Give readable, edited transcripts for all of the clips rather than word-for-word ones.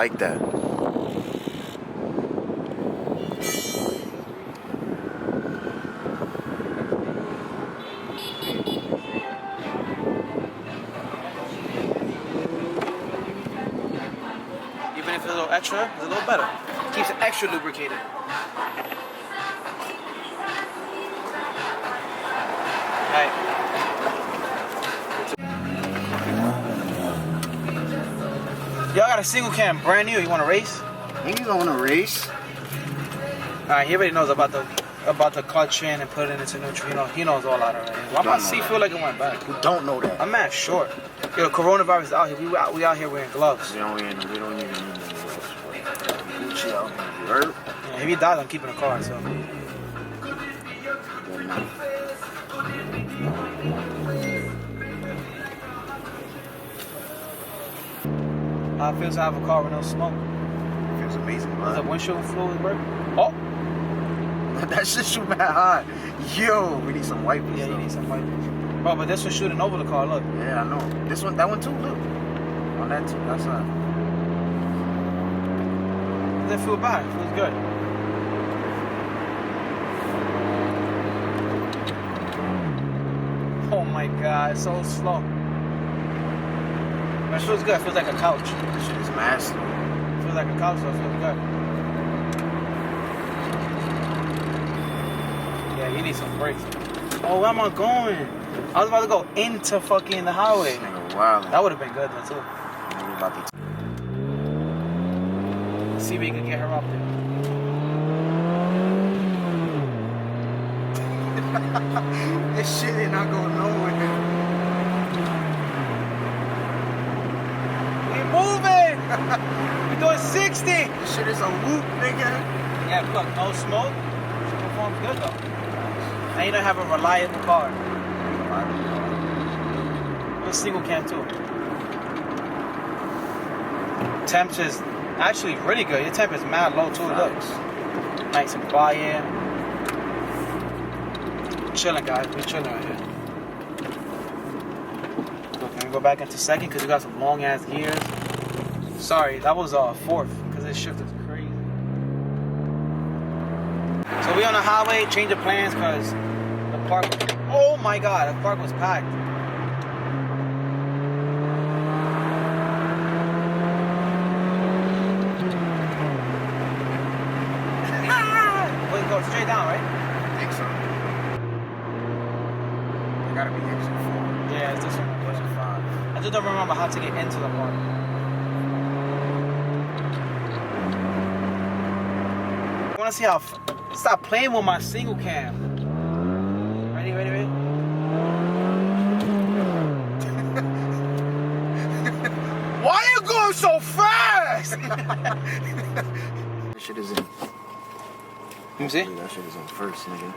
like that. Even if it's a little extra, it's a little better. Keeps it extra lubricated. Alright. Y'all got a single cam, brand new. You want to race? Niggas don't want to race. Alright, he already knows about the clutch in and putting it into neutral. He knows all that already. Why my seat feel like it went back? Who don't know that? I'm mad short. Yo, coronavirus is out here. We out here wearing gloves. We don't even need any gloves. Gucci out here. You heard? Yeah, if he dies, I'm keeping the car. So. How it feels to have a car with no smoke. Feels amazing, Does bro. the windshield fluid work? Oh! That shit shoot mad hot. Yo, we need some wipers. Yeah, you though. need some wipers. Bro, but this was shooting over the car, look. Yeah, I know. This one, that one too, look. On that too, that side. Does it feel bad? It feels good. Oh my god, it's so slow. But it feels good, it feels like a couch. This shit is massive. It feels like a couch, so it feels good. Yeah, you need some brakes. Oh, where am I going? I was about to go into fucking the highway. This nigga wild. That would have been good though too. Nigga about to See if we can get her up there. this shit ain't not going nowhere. We're moving! We're doing 60! This shit is a whoop, nigga. Yeah, look, no smoke. She performs good though. Now you don't have a reliable car. With a single cam too. Temps is actually really good. Your temp is mad low too. Look, nice and quiet. Chilling, guys. We're chilling right here. Look, can we go back into second because we got some long ass gears. Sorry, that was fourth because this shift is crazy. So we on the highway, change of plans because the park. Oh my God, the park was packed. Wait, go straight down, right? I think so. It gotta be exit 4. Yeah, it's this one. Exit 5. I just don't remember how to get into the park. I want to see how. Stop playing with my single cam. Ready? Why are you going so fast? This shit is in. Let me see. That shit is in first, nigga.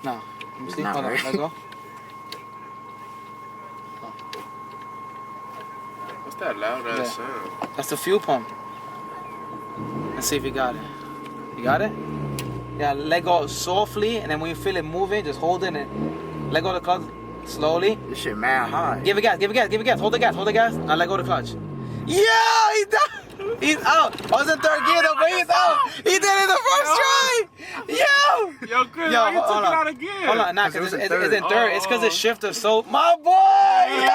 No. Let me It's see. not Hold on. right. Let's go. What's that loud ass Yeah. sound? That's the fuel pump. Let's see if you got it. You got it? Yeah, let go softly, and then when you feel it moving, just hold it and let go of the clutch slowly. This shit mad high. Give it gas. Hold the gas. Now let go of the clutch. Yeah, he's down. He's out. I was in third gear though, but he's out. He did it the first try. Yo, Chris, Yo, why you hold took on. it out again? hold on, nah, 'Cause it cause was it's in in third. third. It's cause the Oh. shifter so. My boy.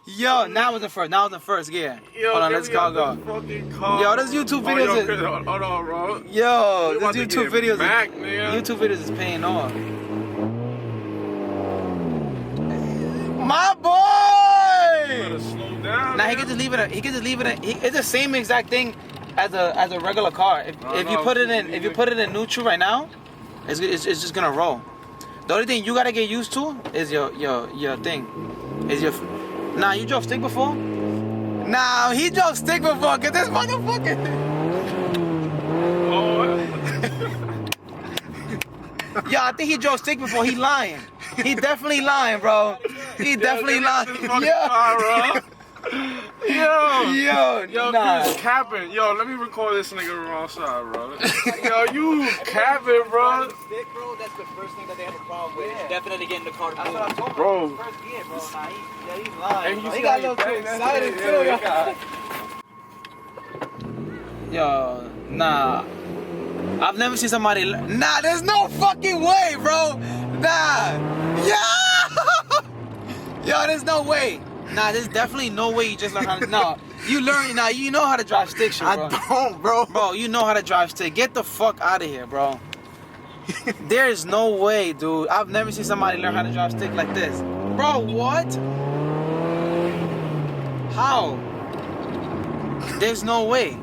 Yo, now it's in first. Now it's in first gear. Yo, Hold on, get let's me go. out this fucking car. Yo, this YouTube video Yo, is. Chris, hold on, bro. Yo, You about this to YouTube get videos. Mac, nigga. YouTube videos is paying off. My boy. Better slow down. Now he can just leave it. It's the same exact thing as a regular car. If you no, put it in neutral right now, it's just gonna roll. The only thing you gotta get used to is your thing. Nah, you drove stick before? Nah, he drove stick before. Get this motherfucker. Oh, Yo, I think he drove stick before. He lying. He definitely lying, bro. He definitely lying. this fucking Yeah. car, bro. Yo, nah. Chris capping. Yo, let me record this nigga the wrong side, bro. Yo, you capping, bro. Stick, bro, that's the first thing that they have a problem with. Definitely getting the car to move. Bro. First gear, bro. Nah, he's lying. And Bro. you He got a see little how too he bang excited that too. Yo, nah. I've never seen somebody. Nah, there's no fucking way, bro. Nah. Yeah. Yo, there's no way. Nah, there's definitely no way you just learn how to. No, you learn. Nah, you know how to drive stick shit, bro. I don't, bro. Bro, you know how to drive stick. Get the fuck out of here, bro. There is no way, dude. I've never seen somebody learn how to drive stick like this. Bro, what? How? There's no way.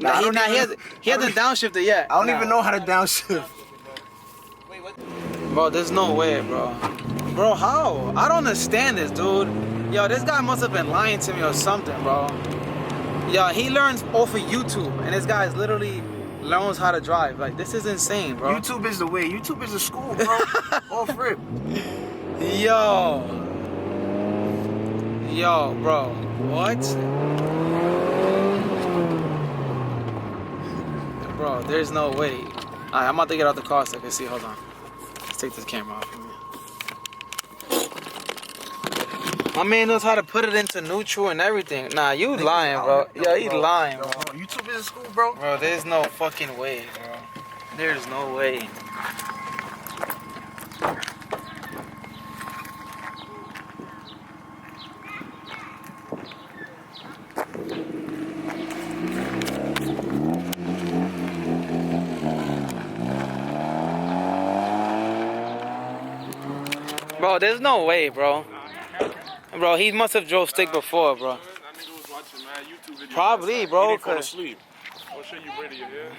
Nah, I don't even- He hasn't downshifted yet. I don't even know how to downshift. Bro, there's no way, bro. Bro, how? I don't understand this, dude. Yo, this guy must have been lying to me or something, bro. Yo, he learns off of YouTube, and this guy is literally learns how to drive. Like, this is insane, bro. YouTube is the way. YouTube is the school, bro. Off rip. Yo, bro. What? Bro, there's no way. Alright, I'm about to get out the car so I can see. Hold on. Let's take this camera off of me. My man knows how to put it into neutral and everything. Nah, you lying, bro. Yo, he's lying, bro. YouTube is the school, bro. Bro, there's no fucking way, bro. There's no way. Bro, there's no way, bro. Bro, he must have drove stick before, bro. That nigga was watching mad YouTube videos. Probably, bro, He didn't fall 'cause- asleep. I'll show you radio here.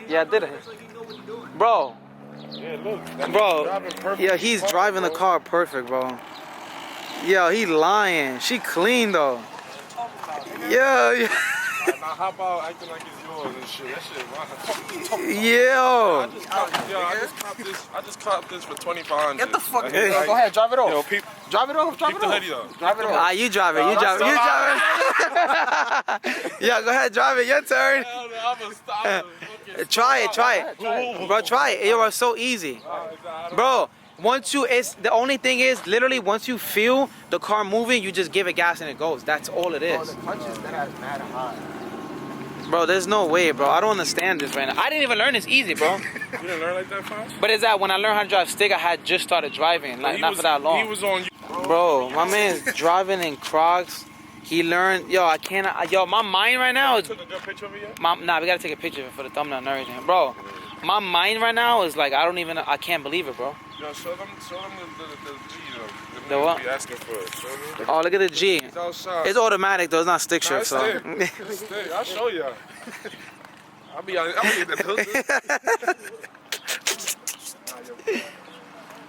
Yeah, I did it. Bro, Yeah, look. That nigga bro. driving perfect. Yeah, he's driving the car perfect, bro. Yo, he lying. She clean, though. Yeah, Now hop out acting like it's yours and shit. That shit wild. yo. I just copped this for 2,500. Get the fuck Like, out. like, Go ahead, drive it Yo, off. peep, Drive it off, drive keep it the off. hoodie up. Drive it off. Ah, you drive it, you drive it, you drive it. Yeah, go ahead, drive it, your turn. I'm gonna stop. Try it. Bro, try it. It was so easy. Bro, once you, it's, the only thing is, literally, once you feel the car moving, you just give it gas and it goes. That's all it is. Punches that has mad high. Bro, there's no way, bro. I don't understand this right now. I didn't even learn this easy, bro. You didn't learn like that fast? But it's that when I learned how to drive stick, I had just started driving, like not for that long. He was on. Bro, my man's driving in Crocs. He learned, yo, I can't, yo, my mind right now is, Took a good picture of it yet? nah, we gotta take a picture of it for the thumbnail and everything. Bro, my mind right now is like, I can't believe it, bro. Yo, show them the G though. The what? Be asking for it. Show them. Oh, look at the G. It's outside. It's automatic though, it's not stick Nah, shift, it's so. thick. It's thick. I'll show y'all. I'll be get that hook.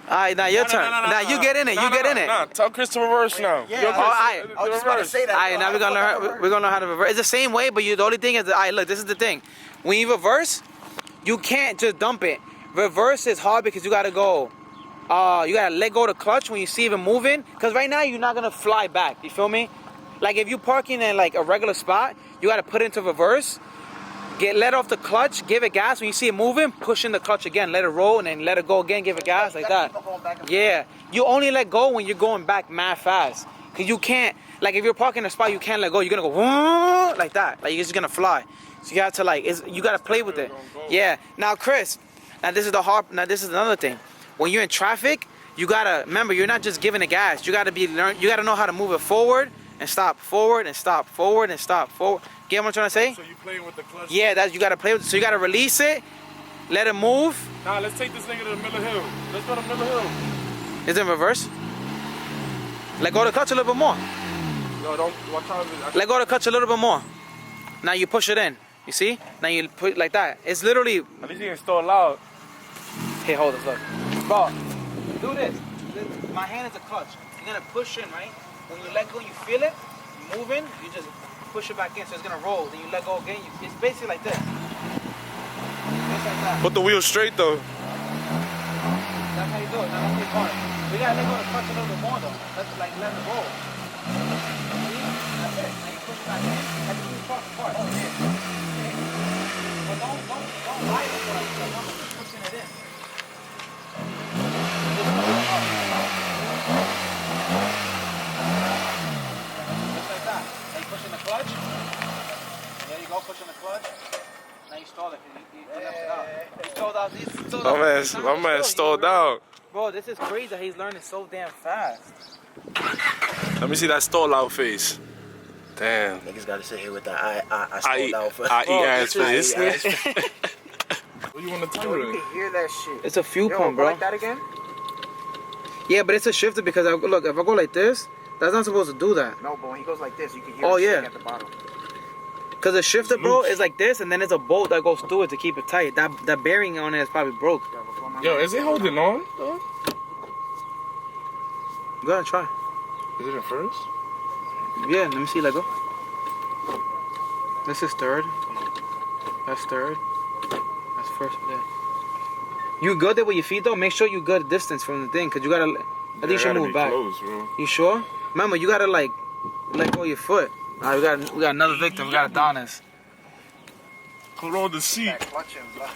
Alright, now your turn. Now you get in it, you get in it. Nah, tell Chris to reverse now. Yeah, Yo, oh, Chris, alright. I was just about to say that. Alright, now we're gonna learn how to reverse. It's the same way, but the only thing is, alright, look, this is the thing. When you reverse, you can't just dump it. Reverse is hard because you gotta go. You gotta let go of the clutch when you see it moving. Cause right now you're not gonna fly back. You feel me? Like if you're parking in like a regular spot, you gotta put it into reverse. Let off the clutch, give it gas. When you see it moving, push in the clutch again, let it roll, and then let it go again, give it gas, like that. Yeah, you only let go when you're going back mad fast. Cause you can't, like if you're parking in a spot, you can't let go. You're gonna go whoa, like that, like you're just gonna fly. So you have to like, you gotta play with it. Yeah. Now, Chris, this is another thing. When you're in traffic, you gotta remember you're not just giving it gas. You gotta you gotta know how to move it forward and stop, forward and stop, forward and stop, forward. Get what I'm trying to say? So you playing with the clutch? Yeah, you gotta play with it. So you gotta release it, let it move. Nah, let's take this nigga to the Miller Hill. Let's go to Miller Hill. Is it in reverse? Let go of the clutch a little bit more. Yo, don't, what time is it? Let go of the clutch a little bit more. Now you push it in. You see? Now you put it like that. It's literally. At least he can still loud. Hey, hold this, look. Bro, do this. My hand is a clutch. You're gonna push in, right? When you let go, you feel it moving, you just push it back in, so it's gonna roll. Then you let go again. It's basically like this. Just like that. Put the wheel straight though. That's how you do it. Now let's take hard. We gotta let go of the clutch a little bit more though. Let's like let it roll. See? That's it. Now you push it back in. And you push apart. Oh yeah. But don't ride it like keep pushing it in. Just push it up. Just like that. Now you push in the clutch. There you go, pushing the clutch. Now you stalled it. You left it out. You stalled out. You stalled out. My man stalled out. Bro, this is crazy. He's learning so damn fast. Let me see that stall out face. Damn. Niggas gotta sit here with the I stalled out for. I eat ass face. I eat ass. What you want to tell You me? can hear that shit. It's a fuel Yo, pump, go bro. like that again? Yeah, but it's a shifter because look, if I go like this, that's not supposed to do that. No, but when he goes like this, you can hear Oh, it yeah. stick at the bottom. Cause the shifter, bro, is like this, and then there's a bolt that goes through it to keep it tight. That bearing on it is probably broke. Yo, is it holding on? Go ahead, try. Is it in first? Yeah, let me see. Let go. This is third. That's third. That's first. Yeah. You good there with your feet though? Make sure you good distance from the thing, cause you gotta. I think you should move back. Close, bro. You sure? Remember, you gotta like let go of your foot. All right, we got another victim. We got Adonis. Hold on the seat. That clutch in, bro.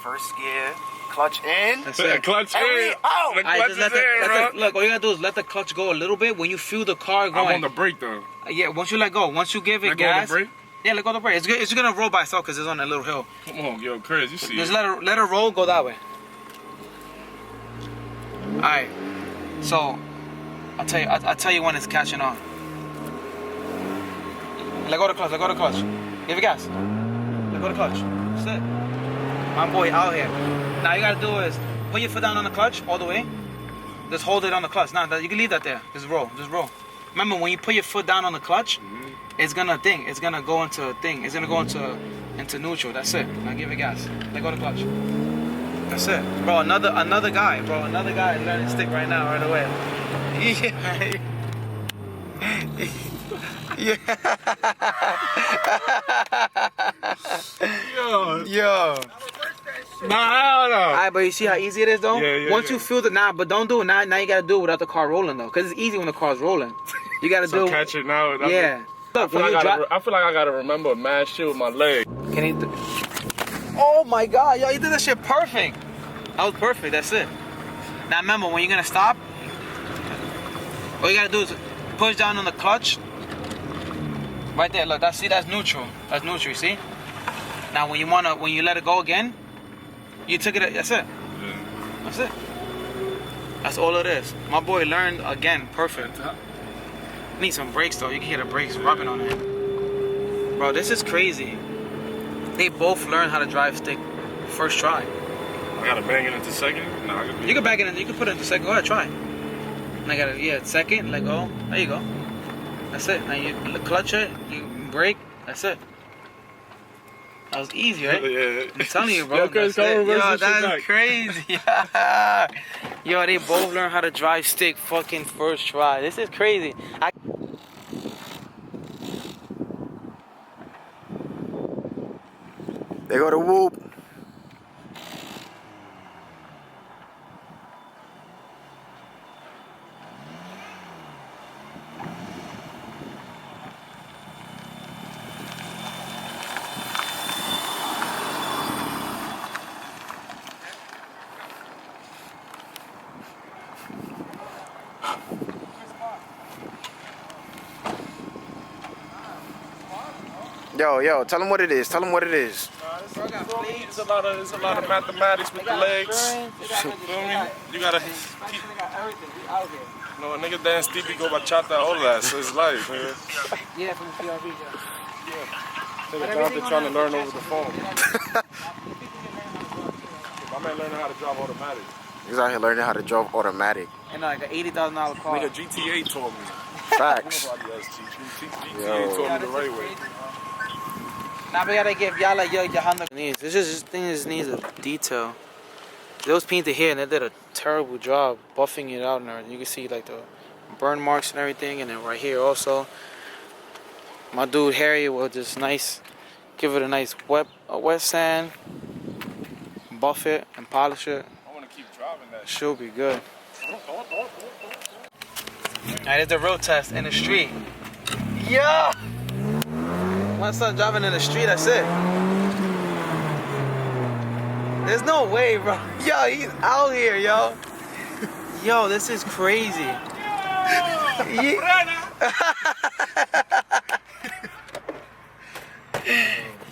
First gear, clutch in. That's it. Clutch And we in. out. The Alright, clutch just is let in, bro. look, all you gotta do is let the clutch go a little bit. When you feel the car I'm going, on the brake though. yeah, once you let go, once you give it Let go of gas, the brake? yeah, let go of the brake. It's good. It's gonna roll by itself because it's on that little hill. Come on, yo, Chris, you see Just it. let it roll, go that way. All right, so I'll tell you when it's catching on. Let go of the clutch. Let go of the clutch. Give it gas. Let go of the clutch. That's it. My boy out here. Now you gotta do is put your foot down on the clutch all the way. Just hold it on the clutch. Now you can leave that there. Just roll. Just roll. Remember when you put your foot down on the clutch, it's gonna It's gonna go into a thing. It's gonna go into neutral. That's it. Now give it gas. Let go of the clutch. That's it, bro. Another guy, bro. Another guy is learning stick right now, right away. Yeah. Yo. Nah, no. Alright, but you see how easy it is though? Yeah, Once yeah. you feel the but don't do it now. Now you gotta do it without the car rolling though, cause it's easy when the car's rolling. You gotta So do. catch it now. Yeah. Look, when you I feel like I gotta remember mad shit with my leg. Can he? Oh my God, yo, you did that shit perfect. That was perfect. That's it. Now remember, when you're gonna stop, all you gotta do is push down on the clutch. Right there. Look, that's neutral. That's neutral. You see? Now when you let it go again, you took it. That's it. Yeah. That's it. That's all it is. My boy learned again. Perfect. Need some brakes though. You can hear the brakes rubbing on it. Bro, this is crazy. They both learned how to drive stick first try. I gotta bang it into second? Nah, You can back it in. You can put it into second. Go ahead, try. And I got it. Second. Let go. There you go. That's it. Now you clutch it. You brake. That's it. That was easy, right? Yeah. I'm telling you, bro. Yo, Chris, That's come it. reverse Yo, this shit that's back. crazy. Yo, they both learned how to drive stick fucking first try. This is crazy. They go to whoop. Yo, tell them what it is. Tell them what it is. It's a lot of mathematics with the legs. Feel me? You gotta. No, a nigga dance Stevie go bachata, all that. So it's life, man. Yeah, from the PRV, Nigga Jonathan trying to learn over the phone. My man learning how to drive automatic. He's out here learning how to drive automatic. And like an $80,000 car. Nigga GTA taught me. Facts. Nobody else teach me. GTA Yo. taught me the right way. Now we gotta give y'all like your Honda needs. This thing just needs a detail. It was painted here and they did a terrible job buffing it out and everything. You can see like the burn marks and everything, and then right here also. My dude Harry will just give it a nice wet sand, buff it and polish it. I want to keep that. Should be good. Alright, it's the road test in the street. Yeah! My son driving in the street, that's it. There's no way, bro. Yo, he's out here, yo. Yo, this is crazy.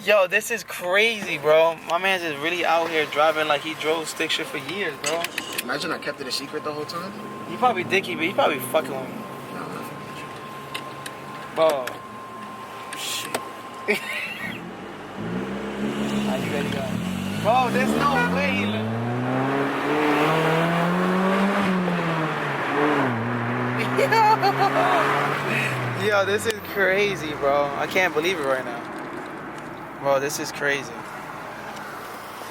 Yo, this is crazy, bro. My man's just really out here driving like he drove stick shift for years, bro. Imagine I kept it a secret the whole time. He probably dicky, but he probably fucking with me. Bro. Shit. Are you ready to go? Bro, there's no way. Yo, this is crazy, bro. I can't believe it right now. Bro, this is crazy.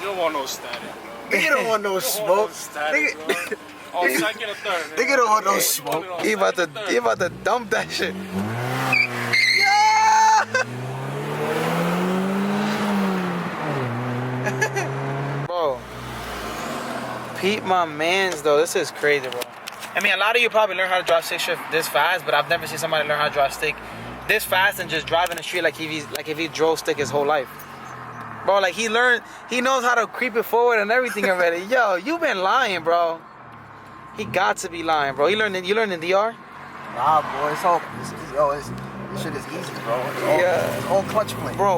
You don't want no static, bro. Nigga don't want no smoke. Static, bro. Oh, second or third. Nigga don't want no smoke. He about to dump that shit. Bro, Pete, my mans though, this is crazy, bro. I mean, a lot of you probably learn how to drive stick shift this fast, but I've never seen somebody learn how to drive stick this fast and just drive in the street like if he drove stick his whole life. Bro, like he knows how to creep it forward and everything already. Yo, you been lying, bro. He got to be lying, bro. You learned in DR? Nah, boy, this shit is easy, bro. It's all clutch play. Bro.